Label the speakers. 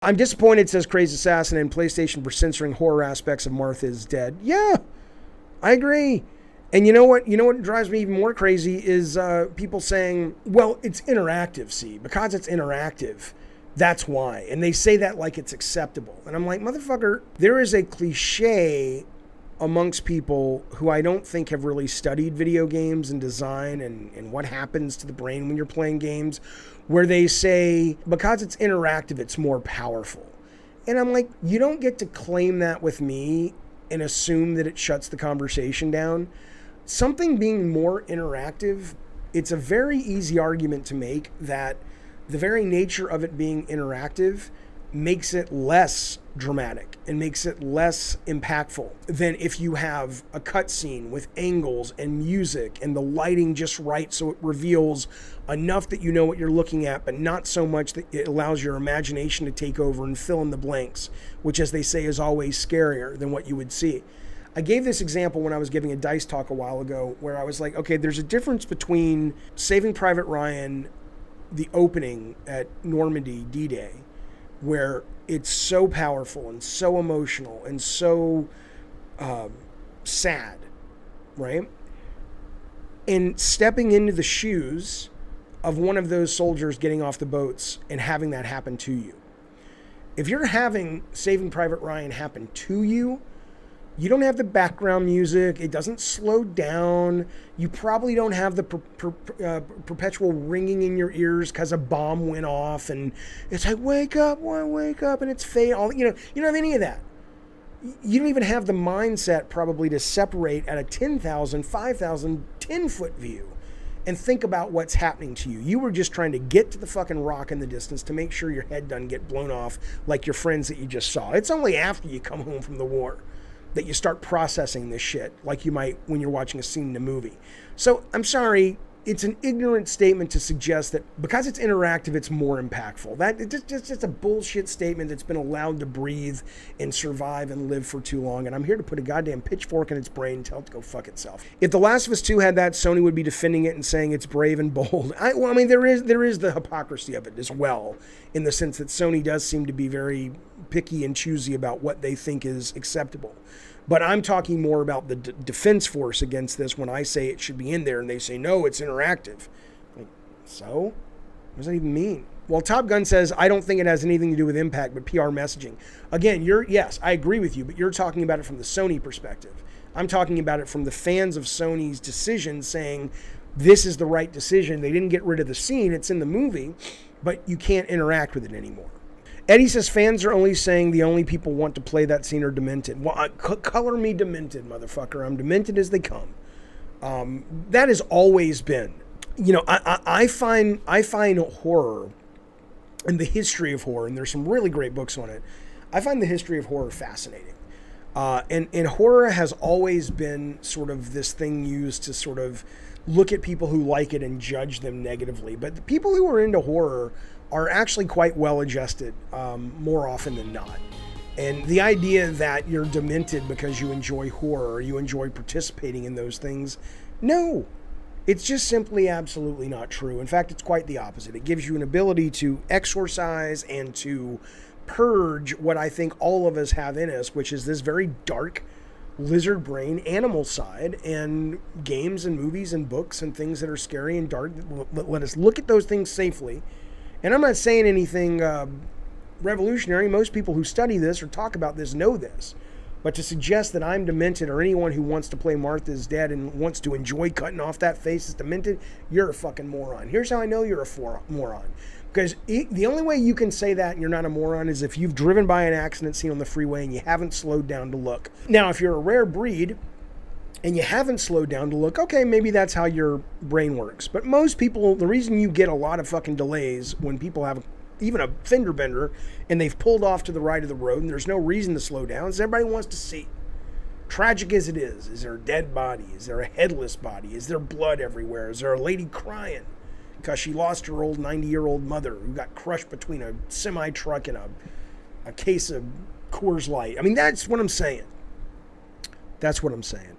Speaker 1: I'm disappointed, says Crazy Assassin, in PlayStation for censoring horror aspects of Martha is Dead. Yeah, I agree. And you know what? You know what drives me even more crazy is people saying, well, it's interactive, see, because it's interactive, that's why. And they say that like it's acceptable. And I'm like, motherfucker, there is a cliche amongst people who I don't think have really studied video games and design and what happens to the brain when you're playing games, where they say, because it's interactive, it's more powerful. And I'm like, you don't get to claim that with me and assume that it shuts the conversation down. Something being more interactive, it's a very easy argument to make that the very nature of it being interactive makes it less dramatic and makes it less impactful than if you have a cutscene with angles and music and the lighting just right so it reveals enough that you know what you're looking at, but not so much that it allows your imagination to take over and fill in the blanks, which, as they say, is always scarier than what you would see. I gave this example when I was giving a DICE talk a while ago where I was like, okay, there's a difference between Saving Private Ryan, the opening at Normandy D-Day, where it's so powerful and so emotional and so sad, right? And stepping into the shoes of one of those soldiers getting off the boats and having that happen to you. If you're having Saving Private Ryan happen to you, you don't have the background music. It doesn't slow down. You probably don't have the perpetual ringing in your ears because a bomb went off and it's like, wake up, and it's fade. You don't have any of that. You don't even have the mindset probably to separate at a 10,000, 5,000, 10-foot view and think about what's happening to you. You were just trying to get to the fucking rock in the distance to make sure your head doesn't get blown off like your friends that you just saw. It's only after you come home from the war that you start processing this shit like you might when you're watching a scene in a movie. So I'm sorry, it's an ignorant statement to suggest that because it's interactive, it's more impactful. It's just a bullshit statement that's been allowed to breathe and survive and live for too long. And I'm here to put a goddamn pitchfork in its brain and tell it to go fuck itself. If The Last of Us 2 had that, Sony would be defending it and saying it's brave and bold. There is the hypocrisy of it as well, in the sense that Sony does seem to be very picky and choosy about what they think is acceptable. But I'm talking more about the defense force against this when I say it should be in there and they say, no, it's interactive. Like, so? What does that even mean? Well, Top Gun says, I don't think it has anything to do with impact, but PR messaging. Again, yes, I agree with you, but you're talking about it from the Sony perspective. I'm talking about it from the fans of Sony's decision saying, this is the right decision. They didn't get rid of the scene. It's in the movie, but you can't interact with it anymore. Eddie says fans are only saying the only people want to play that scene are demented. Well, color me demented, motherfucker. I'm demented as they come. That has always been. You know, I find horror and the history of horror, and there's some really great books on it. I find the history of horror fascinating. And horror has always been sort of this thing used to sort of look at people who like it and judge them negatively. But the people who are into horror are actually quite well adjusted more often than not. And the idea that you're demented because you enjoy horror or you enjoy participating in those things, no. It's just simply absolutely not true. In fact, it's quite the opposite. It gives you an ability to exorcise and to purge what I think all of us have in us, which is this very dark lizard brain animal side, and games and movies and books and things that are scary and dark let us look at those things safely. And I'm not saying anything revolutionary. Most people who study this or talk about this know this. But to suggest that I'm demented, or anyone who wants to play Martha's Dead and wants to enjoy cutting off that face is demented, you're a fucking moron. Here's how I know you're a moron. Because the only way you can say that and you're not a moron is if you've driven by an accident scene on the freeway and you haven't slowed down to look. Now, if you're a rare breed and you haven't slowed down to look, okay, maybe that's how your brain works. But most people, the reason you get a lot of fucking delays when people have even a fender bender and they've pulled off to the right of the road and there's no reason to slow down is everybody wants to see. Tragic as it is there a dead body? Is there a headless body? Is there blood everywhere? Is there a lady crying because she lost her old 90-year-old mother who got crushed between a semi-truck and a case of Coors Light? I mean, that's what I'm saying. That's what I'm saying.